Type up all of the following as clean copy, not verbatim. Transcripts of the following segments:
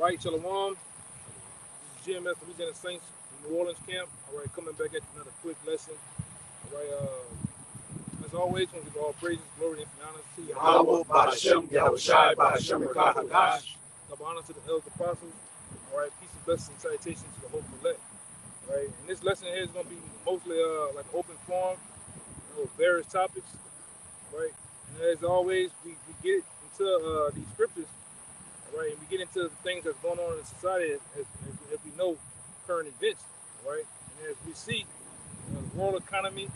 Right, Shalom. This is GMSLouisianaSaints New Orleans camp. All right, coming back at another quick lesson. All right, as always, want to give all praises, glory, and honor to Yahweh, Ba'ashem, Yahushai, Ba'ashem, Rakahadash. double honor to the elders apostles. All right, peace and blessings and salutations to the whole elect. All right, and this lesson here is going to be mostly like open forum, various topics. Right, and as always, we get into these scriptures. All right, and we get into the things that's going on in society as we know current events. All right, and as we see, the world economy,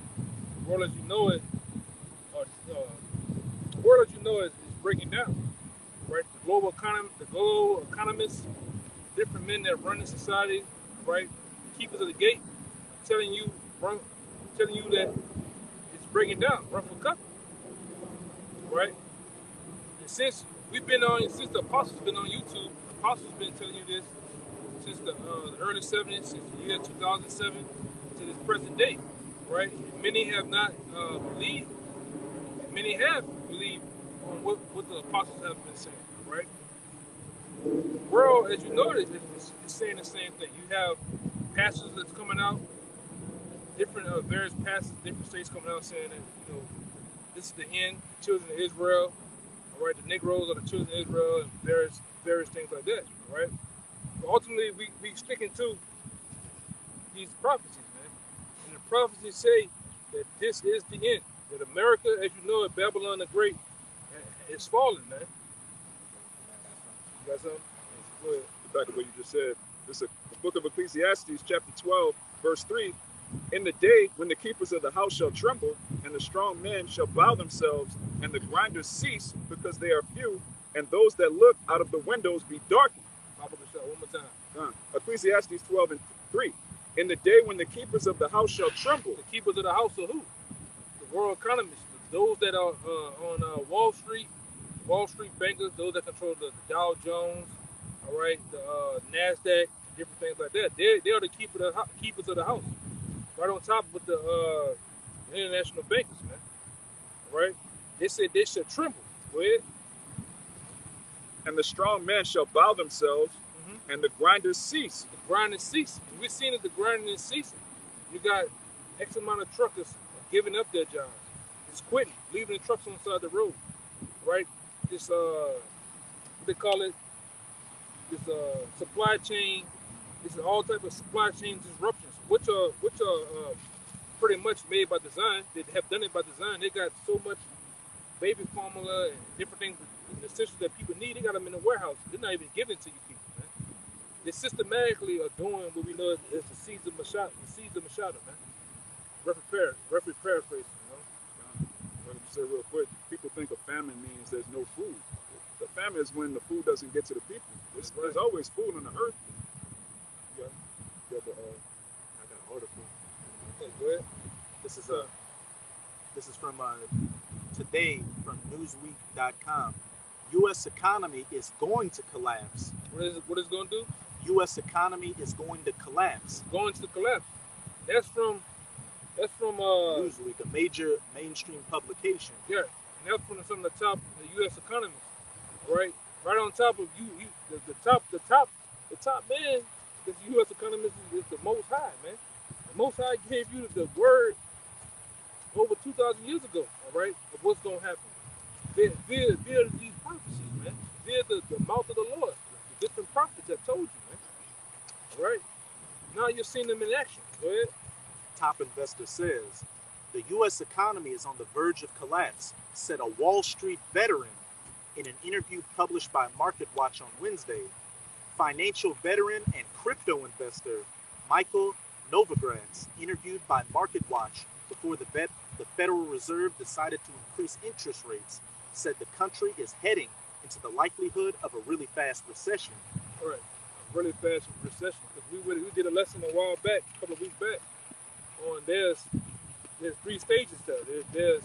the world as you know it, the world as you know it is breaking down. Right, the global economists, different men that run the society, right, the keepers of the gate, telling you that it's breaking down, run for cover. Right, and since the apostles been on YouTube, the apostles been telling you this since the early 70s, since the year 2007 to this present day, right? Many have not believed, and many have believed on what the apostles have been saying, right? The world, as you know, is saying the same thing. You have pastors that's coming out, different various pastors, different states coming out saying that this is the end, the children of Israel. All right, the Negroes are the children of Israel, and various things like that, right? But ultimately, we sticking to these prophecies, man. And the prophecies say that this is the end. That America, as you know it, Babylon the Great, is falling, man. You got something? Go ahead. Back to what you just said. This is the book of Ecclesiastes, chapter 12, verse 3. In the day when the keepers of the house shall tremble, and the strong men shall bow themselves, and the grinders cease because they are few, and those that look out of the windows be darkened. One more time. Ecclesiastes 12 and 3. In the day when the keepers of the house shall tremble. The keepers of the house are who? The world economists. Those that are on Wall Street bankers, those that control the Dow Jones, all right, the NASDAQ, different things like that. They are the keepers of the house. Right on top with the international bankers, man. Right? They said they should tremble. Go ahead. And the strong men shall bow themselves, and the grinders cease. The grinding cease. We're seeing that the grinding is ceasing. You got X amount of truckers giving up their jobs. Just quitting, leaving the trucks on the side of the road. Right? This what they call it? This supply chain. This is all type of supply chain disruptions, which are pretty much made by design. They have done it by design. They got so much baby formula and different things, the essentials that people need. They got them in the warehouse. They're not even giving it to you people, man. They systematically are doing what we know is the seeds of Mashada, man. Referee paraphrasing, Like you said real quick, people think a famine means there's no food. The famine is when the food doesn't get to the people. There's always food on the earth. Yeah. I got an article. Okay, go ahead. This is from today from Newsweek.com. U.S. economy is going to collapse. What is it going to do? U.S. economy is going to collapse. Going to collapse. That's from Newsweek, a major mainstream publication. Yeah, and that's from some of the top the U.S. economists, right? Right on top of the top man. This U.S. economist is the Most High, man. The Most High gave you the word over 2,000 years ago, all right, of what's going to happen. Via these prophecies, man. Via the mouth of the Lord, the different prophets that told you, man. All right? Now you're seeing them in action. Go ahead. Top investor says, the U.S. economy is on the verge of collapse, said a Wall Street veteran in an interview published by MarketWatch on Wednesday. Financial veteran and crypto investor Michael Novogratz, interviewed by MarketWatch before the Federal Reserve decided to increase interest rates, said the country is heading into the likelihood of a really fast recession. All right, a really fast recession. Because we did a lesson a while back, a couple of weeks back, on there's three stages there. There's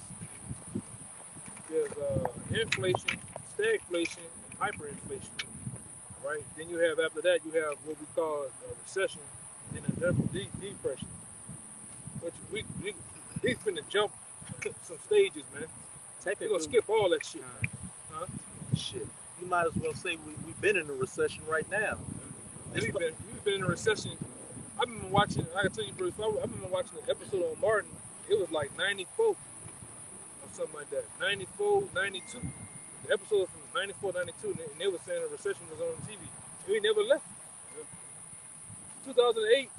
inflation, stagflation, and hyperinflation. Right? Then you have, after that, you have what we call a recession and a depression. Which we've finna jump some stages, man. We're gonna skip all that shit, man. Huh? Shit. You might as well say we've been in a recession right now. We've been in a recession. I remember watching. I can tell you, Bruce. I remember watching an episode on Martin. It was like '94 or something like that. '94, '92. The episode was from '94, '92, and they were saying a recession was on TV. And we never left. 2008,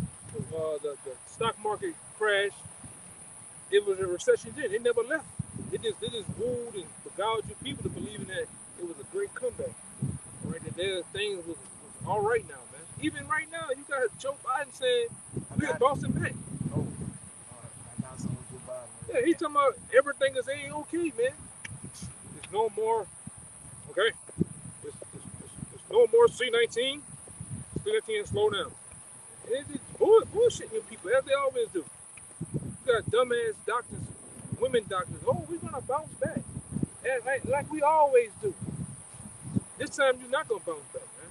the stock market crashed. It was a recession then. It never left. It just wooed and beguiled you people to believing that it was a great comeback. Right? That their thing was all right now, man. Even right now, you got Joe Biden saying we're bouncing back. Oh, I got some with Joe Biden. Yeah, he's talking about everything is A-okay, man. There's no more. Okay. There's no more C-19. C-19 slow down. And it's bullshitting you people, as they always do. You got dumbass doctors, women doctors. Oh, we're gonna bounce back, and like we always do. This time you're not gonna bounce back, man.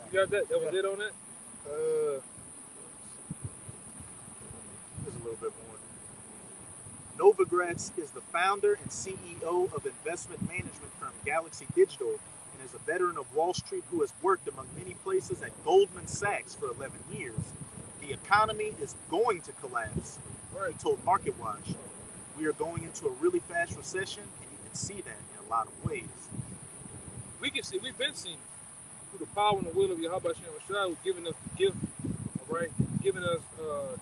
You got that? That was it on that. There's a little bit more. Novogratz is the founder and CEO of investment management firm Galaxy Digital and is a veteran of Wall Street who has worked among many places at Goldman Sachs for 11 years. The economy is going to collapse, he told MarketWatch. We are going into a really fast recession, and you can see that in a lot of ways. We can see, we've been seeing through the power and the will of Yahweh Shem Shai, giving us the gift, all right, giving us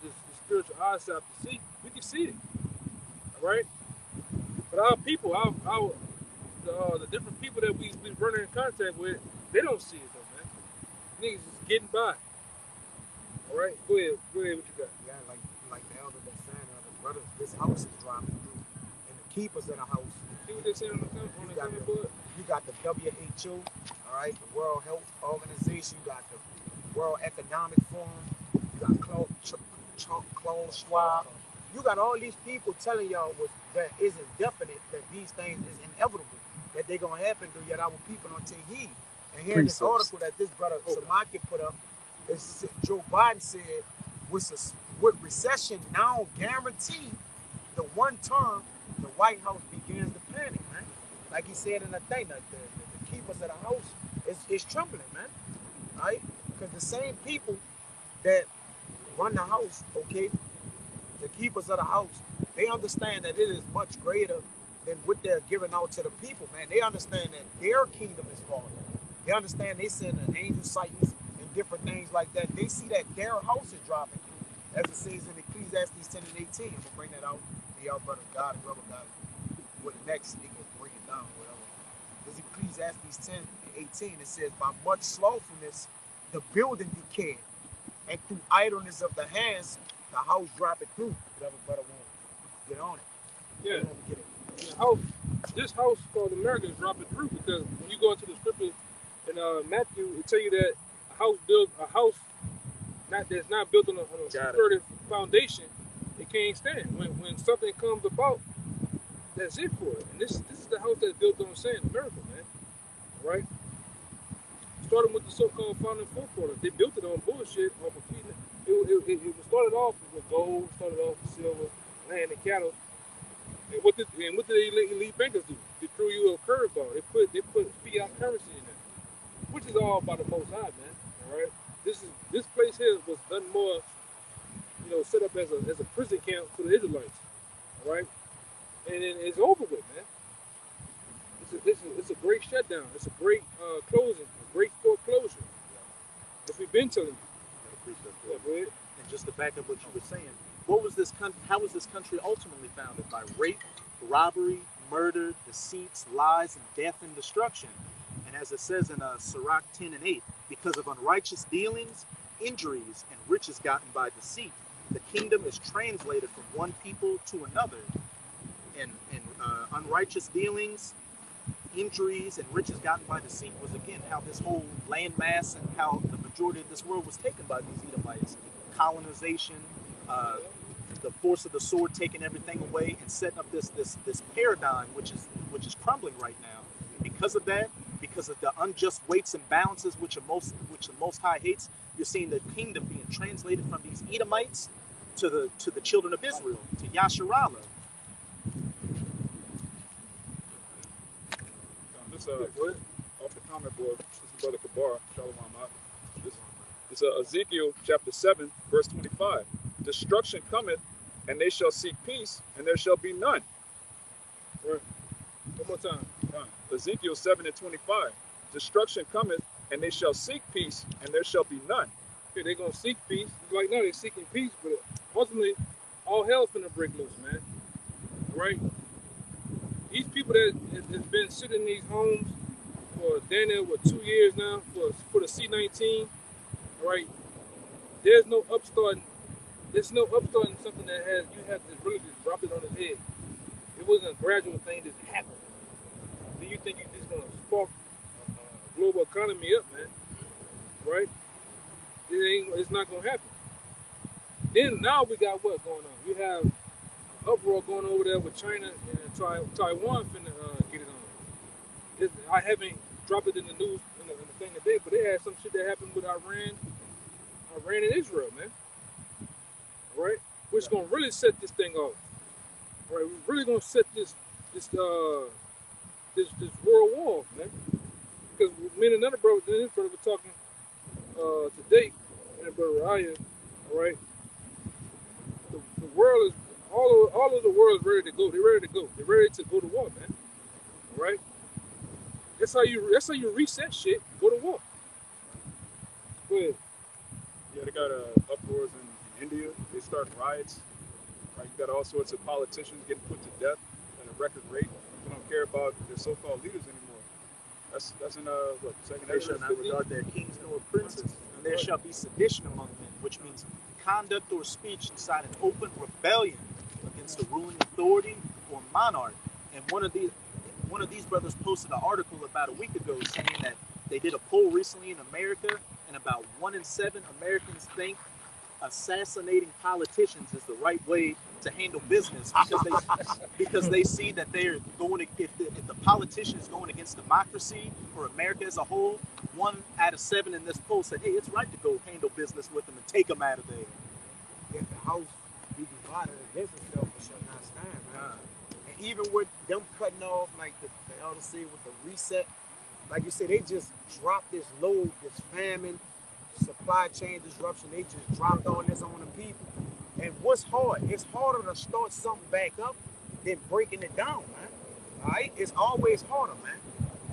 this spiritual eyesight to see. We can see it, all right. But our people, the different people that we've been running in contact with, they don't see it though, man. Niggas is getting by. All right, go ahead. What you got? Yeah, like the elder been saying, brother, this house is dropping through, and the keepers in the house. See what they saying on the comment board? You got the WHO, all right, the World Health Organization. You got the World Economic Forum. You got Klaus Schwab. You got all these people telling y'all that isn't definite, that these things is inevitable, that they're gonna happen to yet our people don't take heed. And here in this article that this brother Samaki put up, Joe Biden said, with recession now guaranteed, the one term the White House begins to panic, man. Like he said in the thing, that the keepers of the house is trembling, man. Right? Because the same people that run the house, okay, the keepers of the house, they understand that it is much greater than what they're giving out to the people, man. They understand that their kingdom is falling. They understand they send an angel sightings and different things like that. They see that their house is dropping, as it says in Ecclesiastes 10 and 18. We'll bring that out. Y'all brother God and rubber got what next nigga bring it down, whatever. There's Ecclesiastes 10 and 18. It says, by much slothfulness the building decayed, and through idleness of the hands the house dropping through. Whatever brother won't get on it. Yeah. Get it. The house, this house called America is dropping through because when you go into the scripture in Matthew, it tell you that a house that's not built on a sturdy foundation, it can't stand. When something comes about, that's it for it. And this is the house that's built on sand, America, man. Right? Starting with the so-called founding forefathers, they built it on bullshit, off of feeding. It started off with gold, started off with silver, land, and cattle. And what did the elite bankers do? They threw you a curveball. They put fiat currency in there, which is all by the Most High, man. All right. This place here was done more, set up as a prison camp for the Israelites. All right. And then it's over with, man. It's a great shutdown. It's a great closing, a great foreclosure. As we've been telling you. Yeah, go ahead. And just to back up what you were saying, how was this country ultimately founded? By rape, robbery, murder, deceits, lies, and death and destruction. And as it says in Sirach 10 and 8, because of unrighteous dealings, injuries, and riches gotten by deceit, the kingdom is translated from one people to another. And unrighteous dealings, injuries, and riches gotten by deceit was again how this whole landmass and how the majority of this world was taken by these Edomites. Colonization, the force of the sword taking everything away and setting up this paradigm which is crumbling right now. Because of that, because of the unjust weights and balances which the Most High hates, you're seeing the kingdom being translated from these Edomites to the children of Israel, to Yasharallah. It's off the comment board. This is Brother Kabar. Shalom Ahmad. It's Ezekiel chapter 7, verse 25. Destruction cometh, and they shall seek peace, and there shall be none. Right. One more time. Ezekiel 7 and 25. Destruction cometh, and they shall seek peace, and there shall be none. Okay, they're gonna seek peace. Like now they're seeking peace, but ultimately all hell's finna break loose, man. Right? These people that has been sitting in these homes for damn near 2 years now for the C-19, right? There's no upstarting. There's no upstarting something that you have to really just drop it on his head. It wasn't a gradual thing that happened. Do you think you're just gonna spark a global economy up, man? Right? It's not gonna happen. Then now we got what going on? We have uproar going over there with China and Taiwan finna get it on. I haven't dropped it in the news in the thing today, but they had some shit that happened with Iran and Israel, man. All right, which gonna really set this thing off. All right, we're really gonna set this world war, man. Because me and another brother were talking today, and brother Ryan, all right. The world is all of the world is ready to go. They're ready to go. They're ready to go to war, man. All right. That's how you reset shit. Go to war. Go ahead. Yeah, they got uproars in India. They start riots. Right, you got all sorts of politicians getting put to death at a record rate. They don't care about their so-called leaders anymore. That's in what, second They shall not regard their kings nor princes, and there shall be sedition among men, which means conduct or speech inside an open rebellion against the ruling authority or monarch. And one of these brothers posted an article about a week ago saying that they did a poll recently in America, and about 1 in 7 Americans think assassinating politicians is the right way to handle business because they see that they're going if the politician is going against democracy or America as a whole. 1 out of 7 in this poll said, "Hey, it's right to go handle business with them and take them out of there." If the house be divided against itself, it shall not stand, man. And even with them cutting off, like the elder said, with the reset, like you said, they just dropped this load, this famine, supply chain disruption. They just dropped all this on the people. And what's hard? It's harder to start something back up than breaking it down, man. All right? It's always harder, man.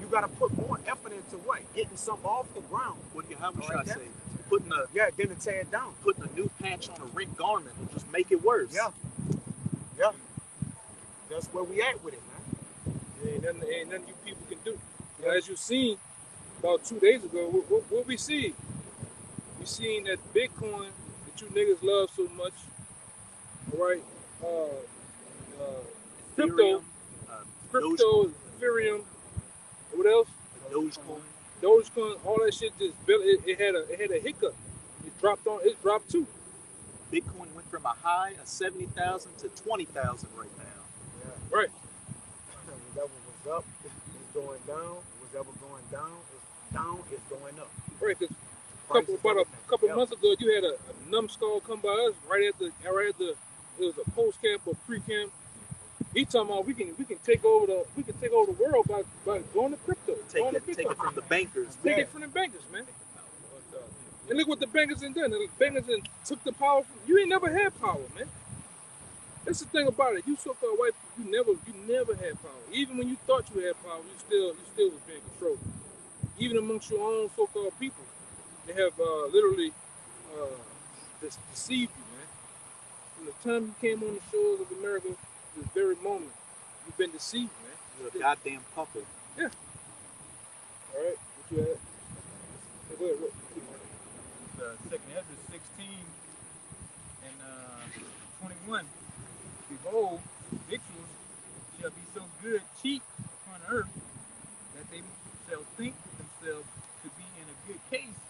You got to put more effort into what? Getting something off the ground. How should I say? Then to tear it down. Putting a new patch on a ripped garment will just make it worse. Yeah. That's where we at with it, man. Ain't nothing you people can do. As you seen about 2 days ago, what we see? We seen that Bitcoin that you niggas love so much, all right? Crypto, Ethereum, what else? Dogecoin, all that shit just built. It had a hiccup. It dropped too. Bitcoin went from a high of 70,000 to 20,000 right now. Yeah. Right. Whatever was up, it's going down. Whatever going down, it's going up. Right. About a couple months ago, you had a numbskull come by us right at the it was a post camp or pre camp. He talking about we can take over the world by going to crypto. Take it from the bankers. Take it from the bankers, man. And look what the bankers done. The bankers took the power from you. Ain't never had power, man. That's the thing about it. You so-called white people, you never had power. Even when you thought you had power, you still was being controlled. Even amongst your own so-called people, they have literally deceived you, man. From the time you came on the shores of America, this very moment, you've been deceived, man. You're a goddamn puppet. Yeah. All right. What you had? Go ahead. Second Ezra 16 and 21. Behold, victuals shall be so good, cheap upon earth, that they shall think themselves to be in a good case,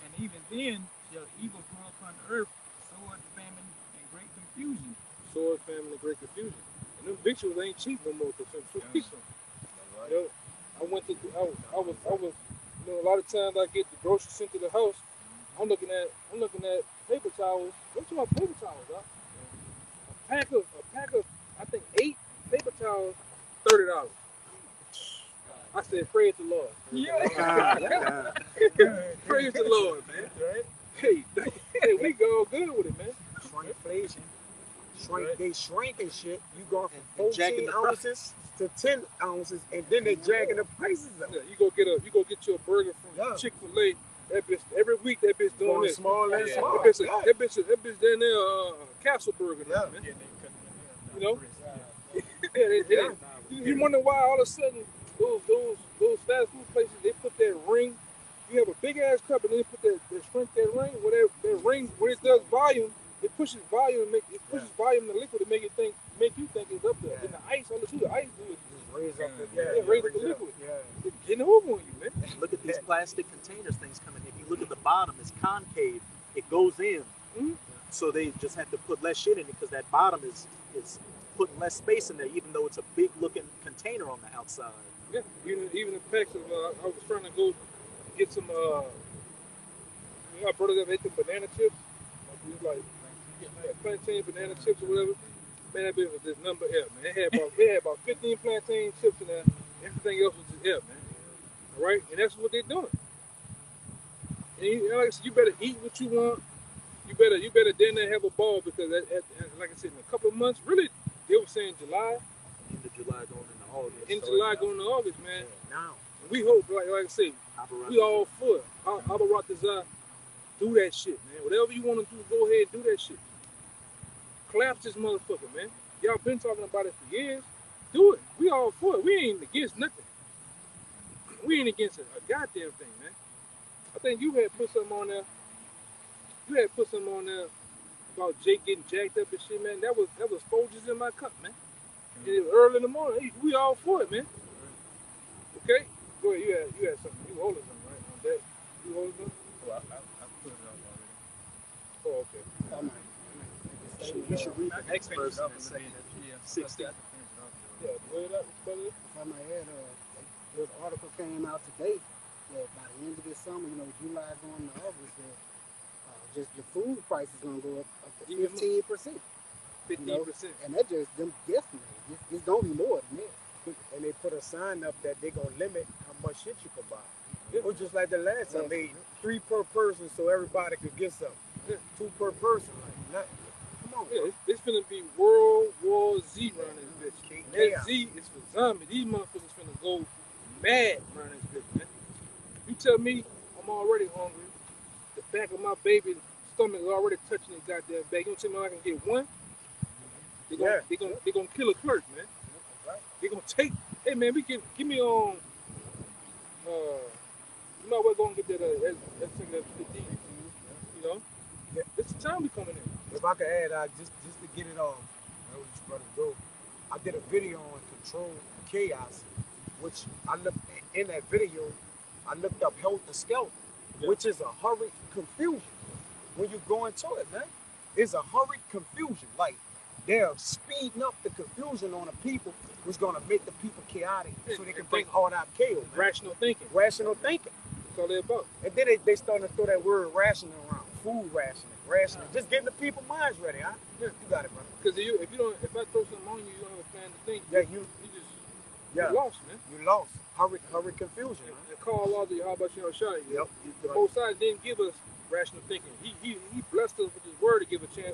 and even then shall evil grow upon earth, sword, famine, and great confusion. Sword, famine, and great confusion. And them victuals ain't cheap no more because some cheap. You know, I was a lot of times I get the groceries sent to the house. I'm looking at paper towels. What's about paper towels, huh? A pack of I think 8 paper towels, $30. I said, praise the Lord. Yeah. Praise the Lord, man. Right? Hey, hey, we go good with it, man. Shrinkflation. Right. They shrinking shit. You going from And jacking 14 the ounces to 10 ounces, and then they jacking the prices up. Yeah, you go get you a burger from Yeah. Chick-fil-A. That bitch every week. That bitch doing Going this. smaller and Yeah. smaller. That Yeah. bitch down there, Castle Burger, now, Yeah. man. Yeah, they cutting it You know? Yeah. Yeah, Yeah. you wonder why all of a sudden those fast food places, they put that ring. You have a big ass cup and then they put that shrink that ring. That ring when it does volume, it pushes volume, volume in the liquid to make you think it's up there. Yeah. And the ice, all the ice do it. Just raise up the Raise up the liquid. Yeah. It's getting over on you, man. Look at these plastic containers things coming. If you look at the bottom, it's concave. It goes in. Mhm. So they just have to put less shit in it because that bottom is putting less space in there, even though it's a big looking container on the outside. Yeah, even the packs of I was trying to go get some I brought it up, ate the banana chips. It was like plantain banana chips or whatever. Man, that bitch was just number F, man. It had about 15 plantain chips in there. Everything else was just F, man. All right, and that's what they're doing. And like I said, you better eat what you want. You better then have a ball because like I said, in a couple of months, really, they were saying July. End of July going into August. In July going to August, man. Now. We hope, like I say, we all for it. Abaratazah, do that shit, man. Whatever you want to do, go ahead and do that shit. Collapse this motherfucker, man. Y'all been talking about it for years. Do it. We all for it. We ain't against nothing. We ain't against a goddamn thing, man. I think you had put something on there. You had put something on there about Jake getting jacked up and shit, man. That was Folgers in my cup, man. And it was early in the morning. Hey, we all for it, man. Okay? Go ahead. You had something. You holding something, right? On that. You holding something? Well, I put it up already. Oh, okay. You should read the next verse in the second. Yeah. 60. Yeah, go ahead, brother. If I might add, this article came out today that by the end of this summer, July going to August, that just the food price is going to go up to 15%. 15%. And that just them guesstimating. It's going to be more than that. And they put a sign up that they're going to limit how much shit you can buy. Yeah. It was just like the last time. They 3 per person so everybody could get something. Yeah. 2 per person. Like, nothing. Come on. Yeah, it's finna be World War Z around this bitch. And Yeah. that Z is for zombie. These motherfuckers finna go mad around this bitch, man. You tell me I'm already hungry. The back of my baby's stomach is already touching the goddamn bag. You don't tell me I can get one? They gonna kill a clerk, man. They gonna take. Hey man, give me on. You might well go and get that that 15. You know, it's the time we coming in. If I could add, just to get it on, I was just about to go. I did a video on control chaos, which I looked in that video. I looked up health and scout, which is a hurried confusion. When you go into it, man, it's a hurried confusion. Like they're speeding up the confusion on the people, which gonna make the people chaotic, so they can bring all that chaos. Man. Rational thinking. Rational thinking. That's all they're about. And then they starting to throw that word rationing around. Food rationing. Just getting the people minds ready, huh? Yeah, you got it, brother. Because if I throw something on you, you don't have a plan to think. Yeah, you yeah. lost, man. You lost. Hurried confusion, man. And Carl Lawson, how about you on shot? Yep. The Most High didn't give us rational thinking. He blessed us with his word to give us a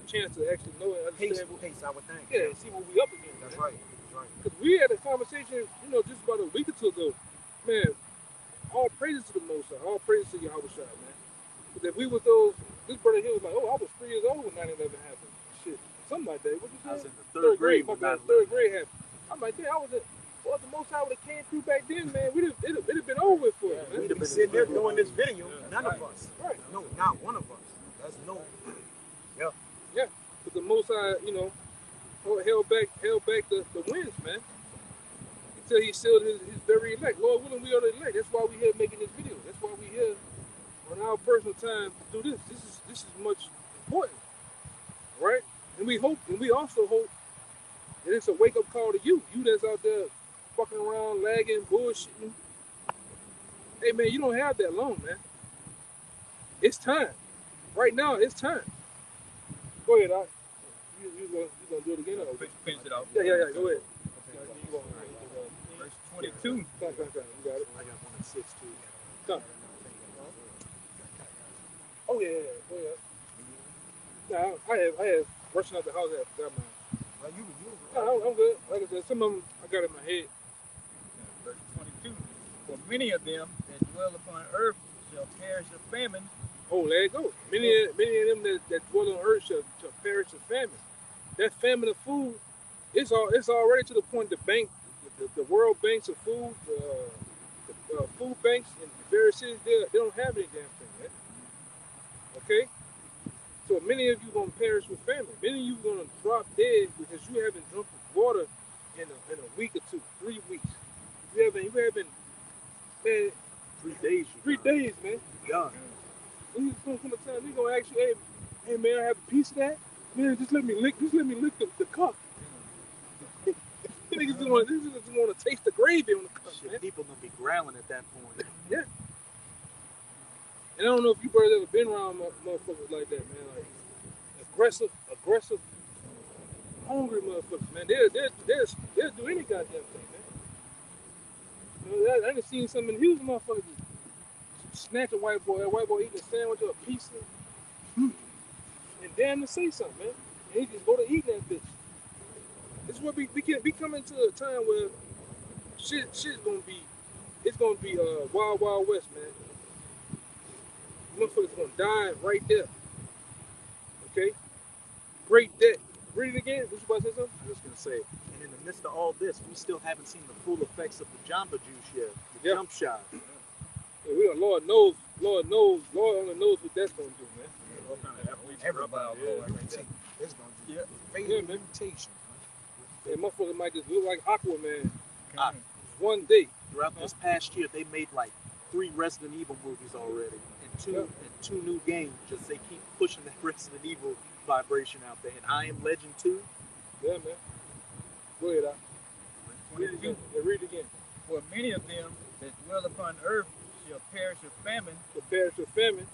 chance to actually know and understand. Pace, I would think. Yeah, and see what we up against. That's man. right. Because we had a conversation, just about a week or two ago. Man, all praises to the Most High. All praises to Yahweh Shai, man. Because if we was this brother here was like, I was 3 years old when 9/11 happened. Shit, something like that. What you say? I was in the third grade My when bad, 9/11 third grade happened. I'm like, damn, well, the Most High would have came through back then, man. It'd have been over for us, man. We'd have been sitting there doing this video. None of us. Right. No, not one of us. That's no. Yeah. But the Most High, held back the winds, man. Until he sealed his very elect. Lord willing, we are the elect. That's why we here making this video. That's why we here on our personal time to do this. This is much important, right? And we also hope that it's a wake up call to you that's out there fucking around, lagging, bullshitting. Hey man, you don't have that long, man. It's time. Right now, it's time. Go ahead, Doc. You gonna do it again? Or? Finish it off. Yeah. Go ahead. Verse 22. Come. You got it. I got one at 6 too. Come. Oh yeah. Nah, I have rushing out the house. I got mine. Well, you. Nah, I'm good. Like I said, some of them I got in my head. Verse 22. For many of them that dwell upon earth shall perish of famine. Oh, there you go. Many of them that dwell on earth shall perish of famine. That famine of food, it's already to the point the world banks of food, the food banks in various cities, they don't have any damn thing, man. Okay? So many of you gonna perish with famine. Many of you gonna drop dead because you haven't drunk water in a week or two, 3 weeks. You haven't man, 3 days. 3 days, man. Done. He's gonna come a time he's gonna ask you, hey man, I have a piece of that? Man, just let me lick the cup. Niggas just wanna taste the gravy on the cup, Shit, man. people gonna be growling at that point. Yeah. And I don't know if you brothers ever been around motherfuckers like that, man. Like aggressive, hungry motherfuckers, man. They'll do any goddamn thing, man. You know, I done seen some in Houston motherfuckers snatch a white boy eating a sandwich or a pizza, and damn to say something, man. And he just go to eating that bitch. This is what we coming to a time where shit's gonna be wild west, man. Motherfuckers gonna die right there. Okay? Great debt. Read it again. What you about to say something? I was gonna say, and in the midst of all this, we still haven't seen the full effects of the Jamba Juice yet. The jump shot. Yeah, Lord only knows what that's gonna do, man. All kind of athletes Everybody, dropping Lord, dead. it's gonna do. Yeah. Fatal man. mutation. Yeah, motherfuckers might just look like Aquaman Ah, one day. throughout this past year, they made like 3 Resident Evil movies already, and two new games. Just they keep pushing that Resident Evil vibration out there. And I Am Legend 2. Yeah, man. Go ahead, Al. Read it 22. again. Yeah, read it again. For many of them that dwell upon earth shall perish of famine, To perish with famine,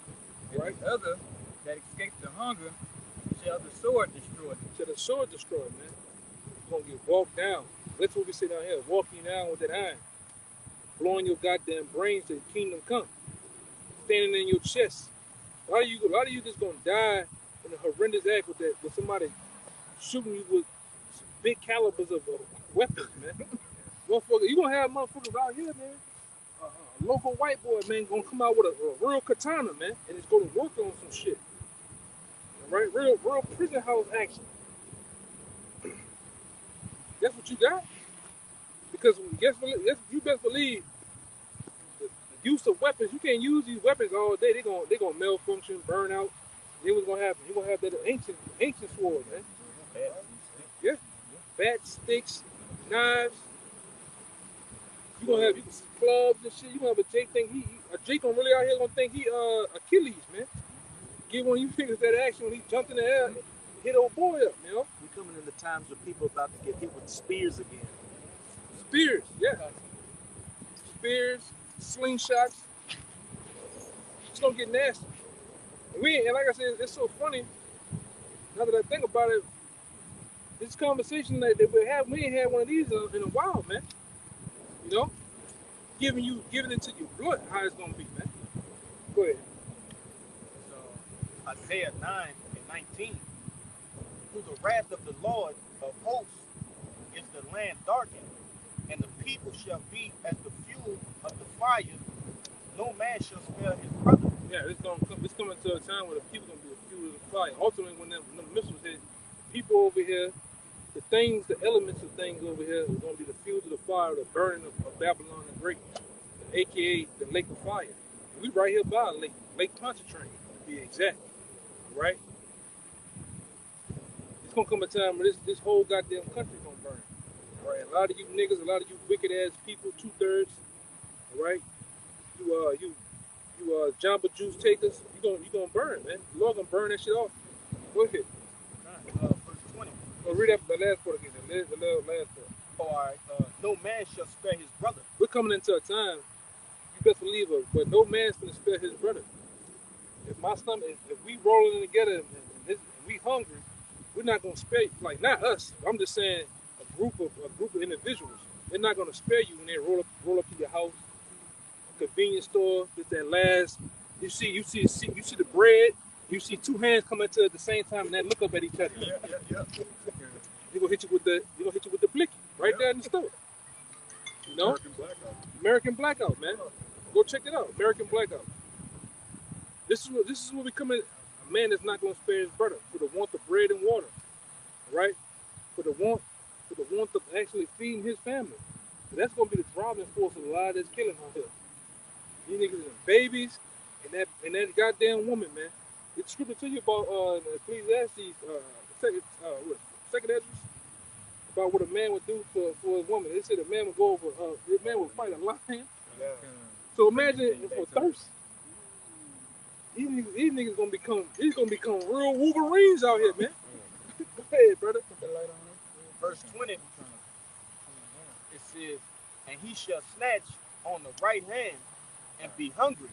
and right? the other that escape the hunger shall the sword destroy. To the sword destroyed, man. You're gonna get walked down. That's what we say down here. Walking you down with that iron. Blowing your goddamn brains to the kingdom come. Standing in your chest. A lot of you just gonna die in a horrendous act with somebody shooting you with some big calibers of weapons, man. Motherfucker, you gonna have motherfuckers out here, man. A local white boy, man, gonna come out with a real katana, man, and it's gonna work on some shit. All right, real prison house action. That's what you got. Because you best believe the use of weapons. You can't use these weapons all day. They gonna malfunction, burn out. Then what's gonna happen? You gonna have that ancient sword, man. Yeah, bats, sticks, knives. You gonna have clubs and shit. You gonna have a Jake think Jake gonna really out here gonna think he Achilles, man. Get one of you figures that action when he jumped in the air, and hit old boy up, you know. We're coming into times where people about to get hit with spears again. Spears, yeah. Spears, slingshots. It's gonna get nasty. And like I said, it's so funny. Now that I think about it, this conversation that we ain't had one of these in a while, man. You know, giving it to your blood, how it's gonna be, man. Go ahead. So Isaiah 9 and 19. Through the wrath of the Lord of hosts is the land darkened, and the people shall be as the fuel of the fire. No man shall spare his brother. Yeah, it's coming to a time where the people gonna be the fuel of the fire. Ultimately, when them missiles hit, people over here, the elements of things over here are gonna be the fuel of the fire, the burning of Babylon the Great, aka the lake of fire. And we right here by a Lake Pontchartrain, to be exact. All right? It's gonna come a time where this whole goddamn country gonna burn. All right? A lot of you niggas, a lot of you wicked ass people, 2/3, all right? You Jamba Juice takers, you gonna burn, man. The Lord gonna burn that shit off. Go ahead. Verse 20. Read up the last part again. The last part. All right. No man shall spare his brother. We're coming into a time, you best believe it, but no man's gonna spare his brother. If we rolling together and we hungry, we're not gonna spare, like, not us. I'm just saying a group of individuals. They're not gonna spare you when they roll up to your house, convenience store. Just that last, you see the bread. You see two hands come into at the same time and they look up at each other. Yeah. They're gonna hit you with the blicky right there in the store. You know, American blackout. American Blackout, man. Go check it out, American Blackout. This is what becoming a man that's not gonna spare his brother for the want of bread and water, right? For the want of actually feeding his family. That's gonna be the driving force of a lot that's killing out here. These niggas and babies and that goddamn woman, man. It's scripture tell you about Ecclesiastes, second Ezra, about what a man would do for his woman. They said a man would go over, a man would fight a lion. Yeah. So imagine for thirst. These niggas gonna become real Wolverines out here, man. Go ahead, brother. Put the light on him. Verse 20, it says, and he shall snatch on the right hand and be hungry,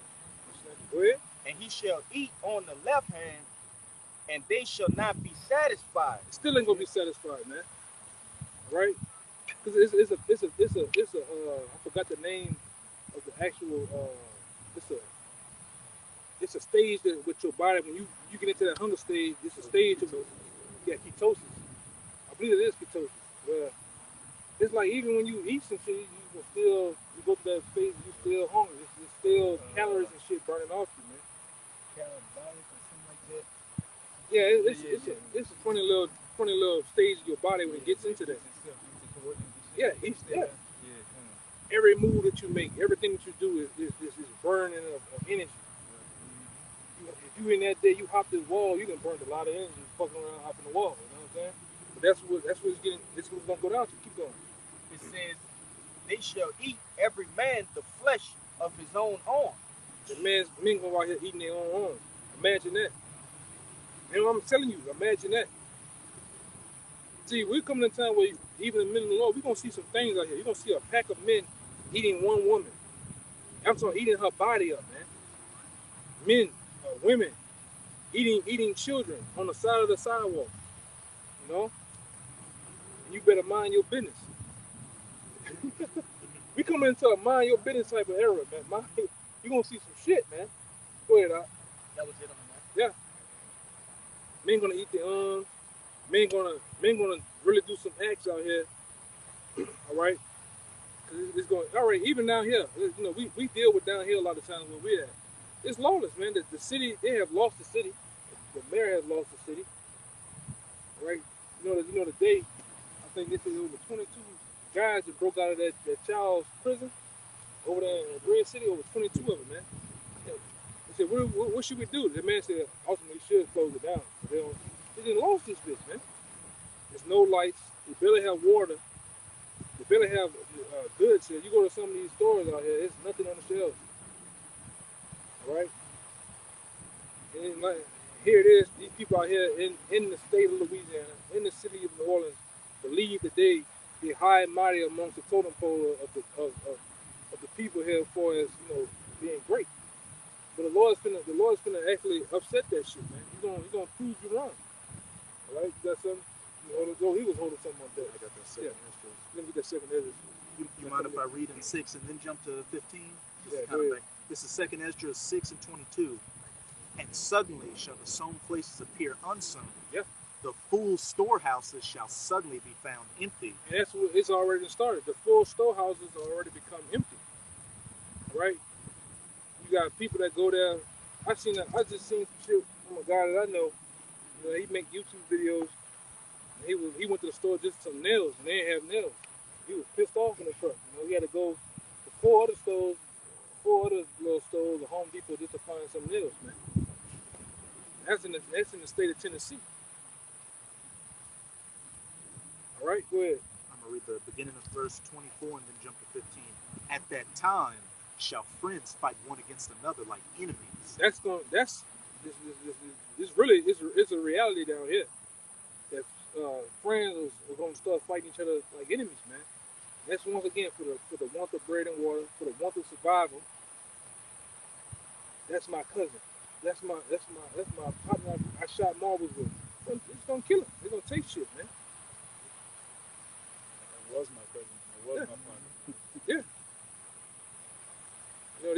Go ahead. and he shall eat on the left hand, and they shall not be satisfied. Still ain't gonna be satisfied, man. Right? Because it's a I forgot the name of the actual it's a stage that with your body when you get into that hunger stage. It's a stage of ketosis. I believe it is ketosis. Where it's like even when you eat some shit, you go to that phase, you still hungry. It's still calories and shit burning off you, man. Catabolic or something like that. Yeah, it's a funny little stage of your body when it gets into that. Yeah, every move that you make, everything that you do is burning of energy. If you in that day, you hop this wall, you done burned a lot of energy fucking around hopping the wall. You know what I'm saying? But that's what it's getting. This what's gonna go down to. Keep going. It says, they shall eat every man the flesh of his own arm. The men go out here eating their own arms. Imagine that. You know what I'm telling you? Imagine that. See, we're coming to a time where even the men of the Lord, we're gonna see some things out here. You're gonna see a pack of men eating one woman. I'm talking eating her body up, man. Men, women, eating children on the side of the sidewalk. You know? And you better mind your business. We coming into a mind your business type of era, man. You're gonna see some shit, man. Go ahead, Doc. That was it on that. Yeah. Men gonna eat their arms. Men gonna really do some acts out here. All right. Cause it's going. All right. Even down here, you know, we deal with down here a lot of times where we're at. It's lawless, man. The city, they have lost the city. The mayor has lost the city. Right. You know the day. I think this is over 22 guys that broke out of that child's prison over there in Green City. Over 22 of them, man. They said, what should we do? The man said, ultimately, we should close it down. They didn't lost this bitch, man. There's no lights. They barely have water. They barely have goods here. You go to some of these stores out here, there's nothing on the shelves. All right? And like, here it is. These people out here in the state of Louisiana, in the city of New Orleans, believe that they high and mighty amongst the totem pole of the people here as far as, you know, being great. But the Lord's finna actually upset that shit, man. He's gonna prove you wrong. All right, you got something? He was holding something up there. I got that second history. Let me get that second Ezra. You mind if I read in 6 and then jump to 15? Yeah, Kind go of ahead. back. This is 2nd Ezra 6 and 22. And suddenly shall the sown places appear unsown. Yeah. The full storehouses shall suddenly be found empty. And that's what it's already started. The full storehouses already become empty. Right? You got people that go there. I just seen some shit from a guy that I know. You know, he make YouTube videos. And he went to the store just for some nails, and they didn't have nails. He was pissed off in the truck. You know, he had to go to four other little stores, the Home Depot, just to find some nails, man. That's in the state of Tennessee. All right, go ahead. I'm going to read the beginning of verse 24 and then jump to 15. At that time shall friends fight one against another like enemies. This really is a reality down here. That friends are going to start fighting each other like enemies, man. That's once again for the want of bread and water, for the want of survival. That's my cousin. That's my partner. I shot marbles with. It's gonna kill him. It's gonna take shit, man. That was my cousin. It was Yeah. my fun. You know,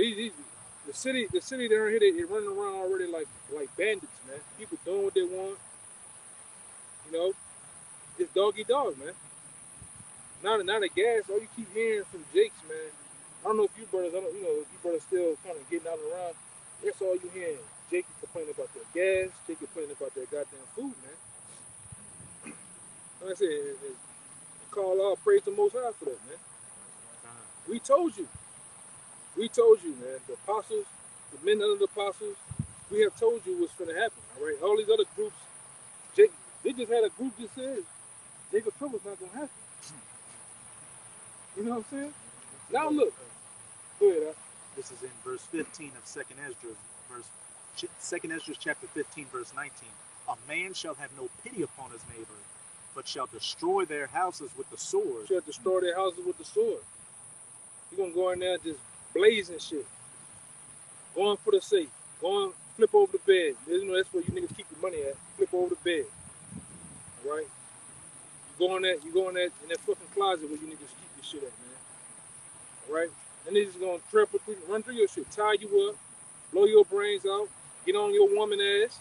the city down here, they running around already like bandits, man. People doing what they want. You know, it's dog eat dog, man. Now the gas, all you keep hearing from Jakes, man. I don't know if you brothers, if you brothers still kind of getting out and around. That's all you hearing. Jake is complaining about their gas. Jake complaining about their goddamn food, man. Like I said, call out, praise the Most High for that, man. We told you. We told you, man. The apostles, the men under the apostles, we have told you what's going to happen, all right? All these other groups, they just had a group that said Jacob Trouble's not going to happen. You know what I'm saying? Now look. Go ahead, This is in verse 15 of 2nd Esdras, 2nd Esdras chapter 15, verse 19. A man shall have no pity upon his neighbor, but shall destroy their houses with the sword. Shall destroy their houses with the sword. You're going to go in there just blazing shit. Going for the safe. Going, flip over the bed. You know, that's where you niggas keep your money at. Flip over the bed. All right? You go in that fucking closet where you niggas keep your shit at, man. All right? And they just going to run through your shit. Tie you up. Blow your brains out. Get on your woman ass.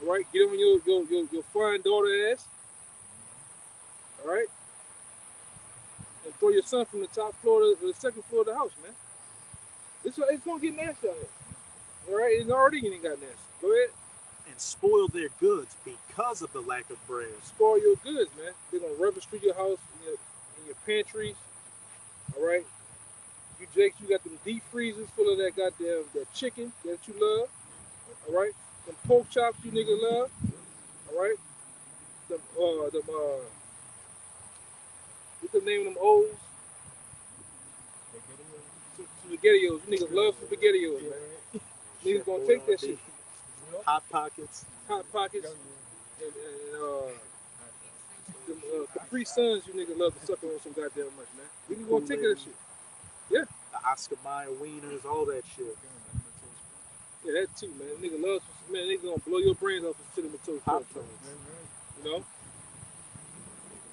All right? Get on your fine daughter ass. All right? And throw your son from the top floor to the second floor of the house, man. It's going to get nasty out here. All right? It's already getting got nasty. Go ahead. And spoil their goods because of the lack of bread. Spoil your goods, man. They're going to rubbish through your house, in your pantries. All right? You Jakes, you got them deep freezers full of that goddamn that chicken that you love. All right? Them pork chops you nigga love. All right? What's the name of them O's? Spaghettios. You niggas love spaghettios, man. Niggas gonna take that shit. Hot Pockets. Hot Pockets. And them Capri Suns you niggas love to suck on so goddamn much, man. We gonna take that shit. Yeah. The Oscar Mayer wieners, all that shit. Yeah, that too, man. Nigga loves, man, they gonna blow your brains off with cinnamon toast Hot crunch. dogs. You know?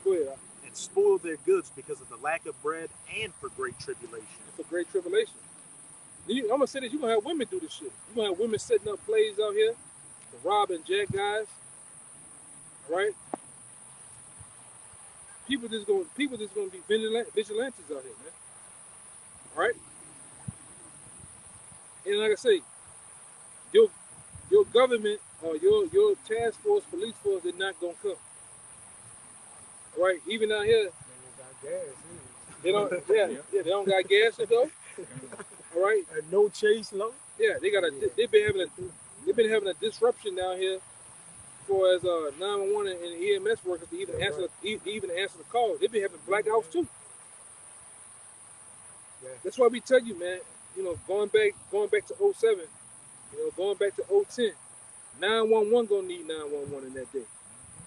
Go ahead. And spoil their goods because of the lack of bread and for great tribulation. It's a great tribulation. I'm gonna say this, you're gonna have women do this shit. You're gonna have women setting up plays out here, the rob and jack guys. Right? People just gonna be vigilantes out here, man. Alright? And like I say, your government or your task force, police force, they're not gonna come. All right, even out here, they don't. They don't got gas to go. All right, And no chase low. yeah, they've been having a disruption down here for as 911 and EMS workers to even answer the call. They've been having blackouts too. Yeah. That's why we tell you, man. You know, going back to 07, you know, going back to 010, 911 gonna need 911 in that day.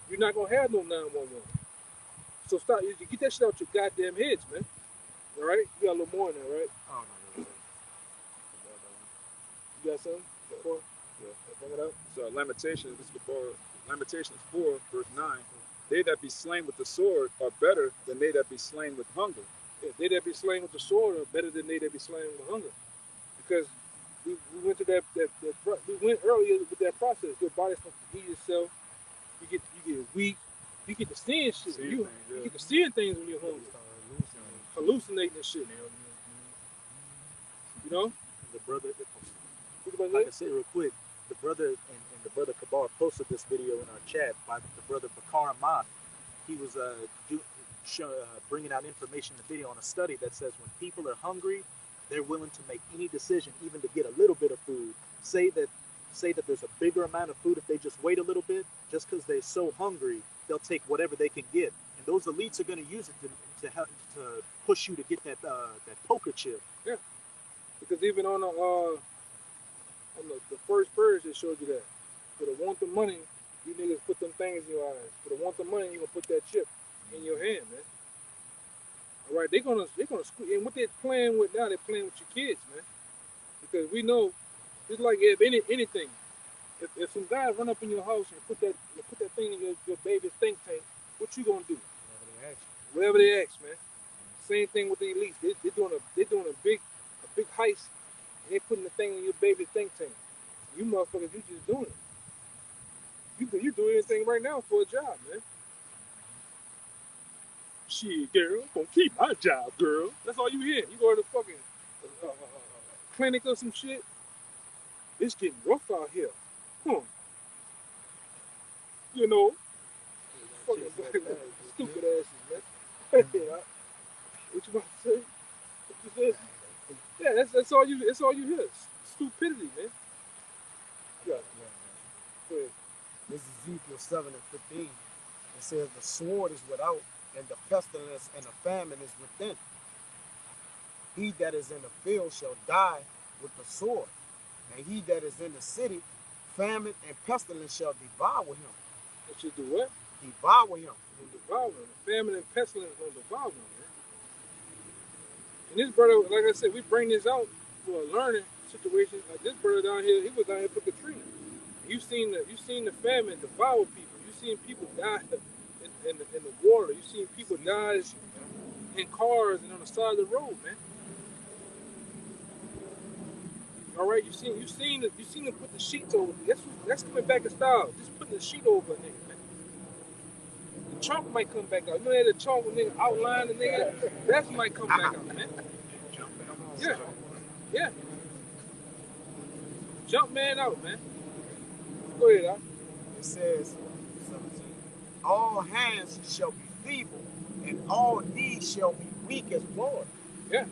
You're not gonna have no 911. So stop. You get that shit out your goddamn heads, man. All right, you got a little more in there, right? Oh, no. You got something? Before? Yeah. Bring it up. So Lamentations, this is before Lamentations 4, verse 9. They that be slain with the sword are better than they that be slain with hunger. Yeah, they that be slain with the sword are better than they that be slain with hunger. Because we went to we went earlier with that process. Your body's supposed to heal yourself. You get weak. You get to seeing shit. You get to seeing things when you're hungry. Hallucinating and shit. You know? The brother, Think about like I that. said real quick, the brother and the brother Kabar posted this video in our chat by the brother Bakar Ahmad. He was bringing out information in the video on a study that says when people are hungry, they're willing to make any decision, even to get a little bit of food. Say that there's a bigger amount of food if they just wait a little bit, just because they're so hungry, they'll take whatever they can get. And those elites are going to use it to help to push you to get that poker chip. Because even on the first verse, it showed you that. For the want the money, you niggas put them things in your eyes. For the want the money, you gonna put that chip in your hand, man. All right, they're gonna squeeze. And what they're playing with now, they're playing with your kids, man. Because we know, it's like if anything. If some guys run up in your house and put that thing in your baby's think tank, what you gonna do? Whatever they ask, man. Same thing with the elites. They're doing a big heist. And they putting the thing in your baby think tank. You motherfuckers, you just doing it. You do anything right now for a job, man. Shit, girl, I'm gonna keep my job, girl. That's all you hear. You go to the fucking clinic or some shit. It's getting rough out here. You know, fucking stupid asses, man. What you about to say? What you said? Yeah, that's all you. That's all you hear. Stupidity, man. Yeah. Go ahead. This is Ezekiel 7:15. It says the sword is without, and the pestilence and the famine is within. He that is in the field shall die with the sword, and he that is in the city, famine and pestilence shall devour him. It should do what? Devour him. Devour him. Famine and pestilence will devour him, man. And this brother, like I said, we bring this out for a learning situation. Like this brother down here, he was down here for Katrina. You seen the famine devour people. You seen people die in the water. You seen people die in cars and on the side of the road, man. All right, you seen them put the sheets over. That's coming back in style. Just putting the sheet over a nigga, man. The chalk might come back out. You know that the chalk when nigga outline the nigga, that might come back out, man. Yeah. Jump man out, man. Go ahead, Al. It says, 17, all hands shall be feeble, and all knees shall be weak as water. Yeah.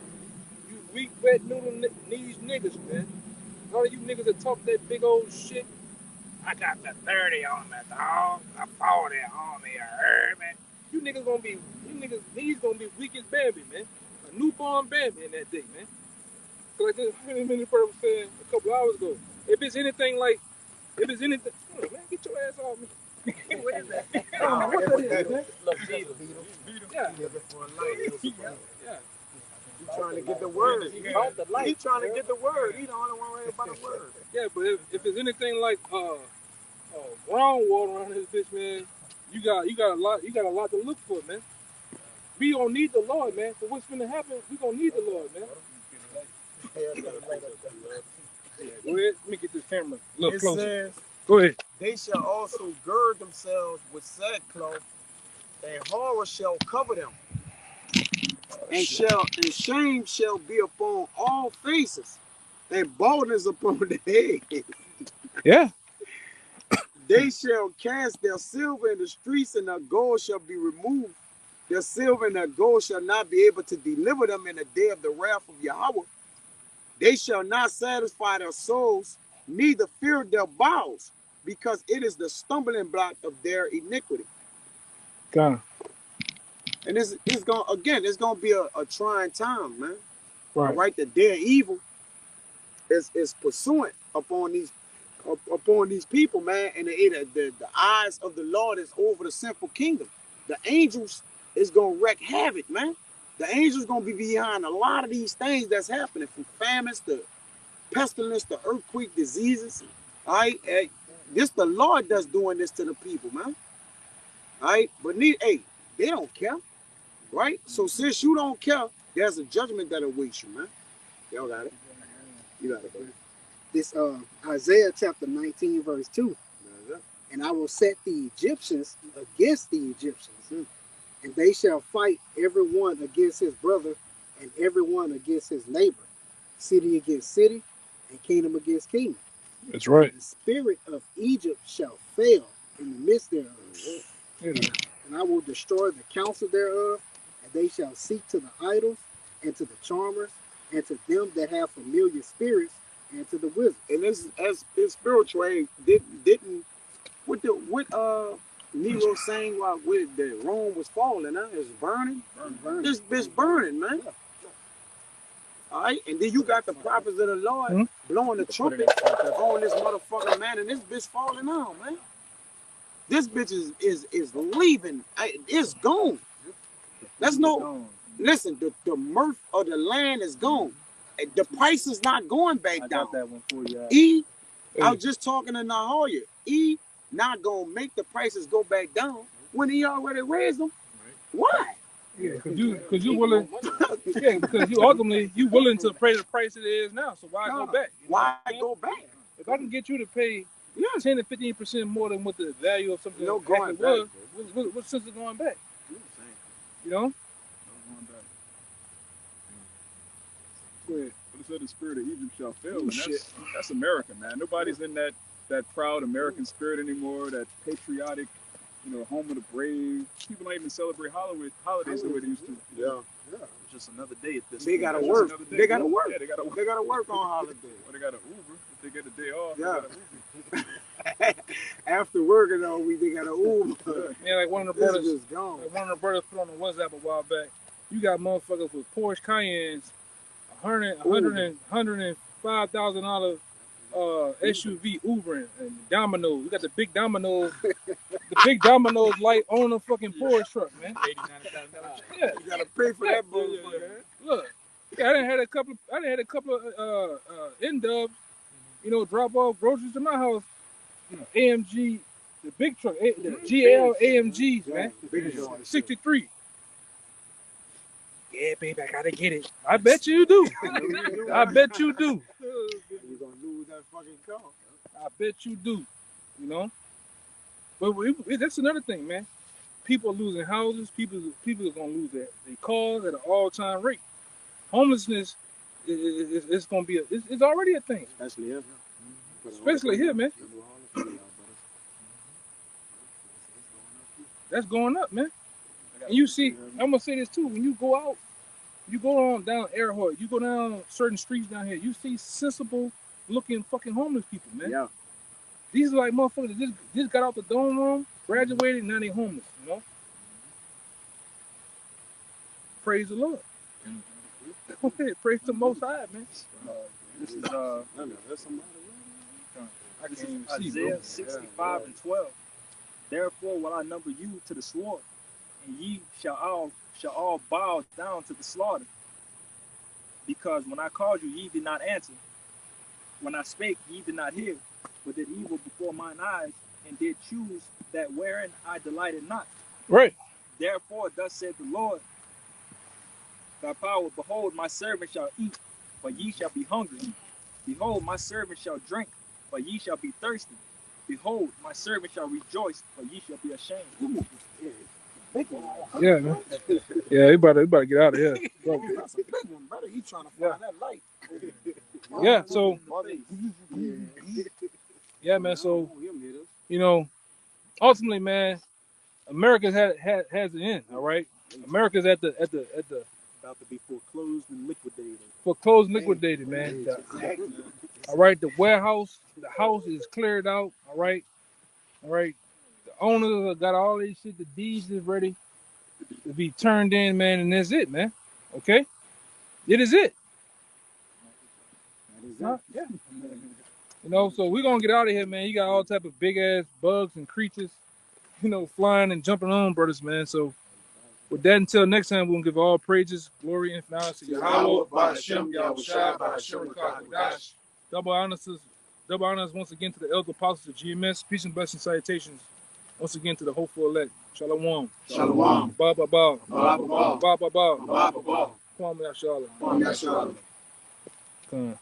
You weak, wet noodle knees niggas, man. All of you niggas that talk that big old shit. I got the 30 on me, dog. The 40 on me, you heard me? You niggas knees gonna be weak as Bambi, man. A newborn Bambi in that day, man. So like this minute brother was saying a couple hours ago, if it's anything, oh, man, get your ass off me. What is that? What that is, man? Beetle. Yeah. Yeah. He's trying to get the word. He's trying to get the word. He's the only one worried about the word. Yeah, but if it's anything like groundwater around this bitch, man, you got a lot to look for, man. We gonna need the Lord, man. For what's gonna happen, we gonna need the Lord, man. Go ahead. Let me get this camera a little closer. Says, go ahead. they shall also gird themselves with sackcloth, and horror shall cover them. And shame shall be upon all faces, and baldness upon the head. Yeah. They shall cast their silver in the streets, and their gold shall be removed. Their silver and their gold shall not be able to deliver them in the day of the wrath of Yahweh. They shall not satisfy their souls, neither fear their bowels, because it is the stumbling block of their iniquity. God. And it's gonna be a trying time, man. Right. All right, the day of evil is pursuant upon these people, man, and the eyes of the Lord is over the sinful kingdom. The angels is gonna wreak havoc, man. The angels gonna be behind a lot of these things that's happening, from famines to pestilence to earthquake, diseases. All right, this the Lord that's doing this to the people, man. All right, but they don't care, right? So since you don't care, there's a judgment that awaits you, man. Y'all got it. You got it, baby. This Isaiah chapter 19 verse 2. And I will set the Egyptians against the Egyptians, and they shall fight every one against his brother, and every one against his neighbor, city against city, and kingdom against kingdom. That's right. The spirit of Egypt shall fail in the midst thereof, and I will destroy the counsel thereof, and they shall seek to the idols, and to the charmers, and to them that have familiar spirits, and to the wizards. And this as spiritual aid didn't what Nero saying while the Rome was falling, it's burning. This bitch burning, man. All right, and then you got the prophets of the Lord blowing the trumpet on this motherfucking man, and this bitch falling on, man. This bitch is leaving. It's gone. That's no. Listen, the mirth of the land is gone. The price is not going back down. I got that one for you. I was just talking to Nahoya. Not gonna make the prices go back down when he already raised them. Why? Yeah, because you willing. Yeah, because you ultimately you willing to pay the price it is now. So why go back? You know Why what I'm saying? go back? If I can get you to pay Yeah. 10 to 15% more than what the value of something No actually going was, back, what's sense of going back? You know? Go ahead. But it said the spirit of Egypt shall fail, Oh, and shit. that's America, man. Nobody's in that proud American spirit anymore, that patriotic, home of the brave. People don't even celebrate holidays the way they used to. Yeah. It's just another day at this They point. gotta It's work. just another day. They gotta work. Yeah, they gotta work. They gotta work on holiday. Or they got an Uber. If they get a day off, Yeah. they got an After working all week, they gotta Uber. Yeah, like one of the This brothers, is just gone. like one of the brothers put on the WhatsApp a while back. You got motherfuckers with Porsche Cayennes, $105,000 SUV Ubering and Domino's. You got the big Domino's, light on the fucking Porsche truck, man. $89,000. Yeah, You gotta pay for that Yeah. motherfucker. Look, I done had a couple of N-dubs, drop off groceries to my house. AMG, the big truck, the GL AMGs, man. Big joint. 63. Yeah, baby, I gotta get it. I bet you do. I bet you do. You're gonna lose that fucking car. I bet you do. But that's another thing, man. People are losing houses. People are gonna lose their cars at an all-time rate. Homelessness is gonna be it's already a thing. Especially here. Especially here, man. That's going up, man. And you see, I'm gonna say this too. When you go out, you go on down Earhart, you go down certain streets down here, you see sensible looking fucking homeless people, man. Yeah. These are like motherfuckers that just got out the dorm room, graduated, now they homeless, Praise the Lord. Go ahead, praise the Most High, man. This is I can't even see, Isaiah bro. 65 and 12. Therefore will I number you to the sword, and ye shall all bow down to the slaughter. Because when I called you, ye did not answer. When I spake, ye did not hear, but did evil before mine eyes, and did choose that wherein I delighted not. Right. Therefore, thus said the Lord, thy power, behold, my servant shall eat, but ye shall be hungry. Behold, my servant shall drink, but ye shall be thirsty. Behold, my servant shall rejoice, but ye shall be ashamed. Yeah, man. Yeah, he about to get out of here. That's a big one, brother. You trying to find that light. Yeah, so yeah, man. So ultimately, man, America's has an end. All right, America's at the About to be foreclosed and liquidated. liquidated, man. All right, the warehouse, the house is cleared out. All right. The owners got all these shit. The deeds is ready to be turned in, man, and that's it, man. Okay, it is it. Yeah. So we're gonna get out of here, man. You got all type of big ass bugs and creatures, flying and jumping on, brothers, man. So with that, until next time, we're gonna give all praises, glory, and honor to Yahweh, Ba'ashem, Yahushua, Ba'ashem, Rakadash. Double honors once again to the elder apostles of GMS. Peace and blessings, salutations once again to the hopeful elect. Shalom. Shalom. Ba ba ba. Ba ba ba. Ba ba ba. Ba ba ba. Kwame Yashala. Kwame Yashala. Come on.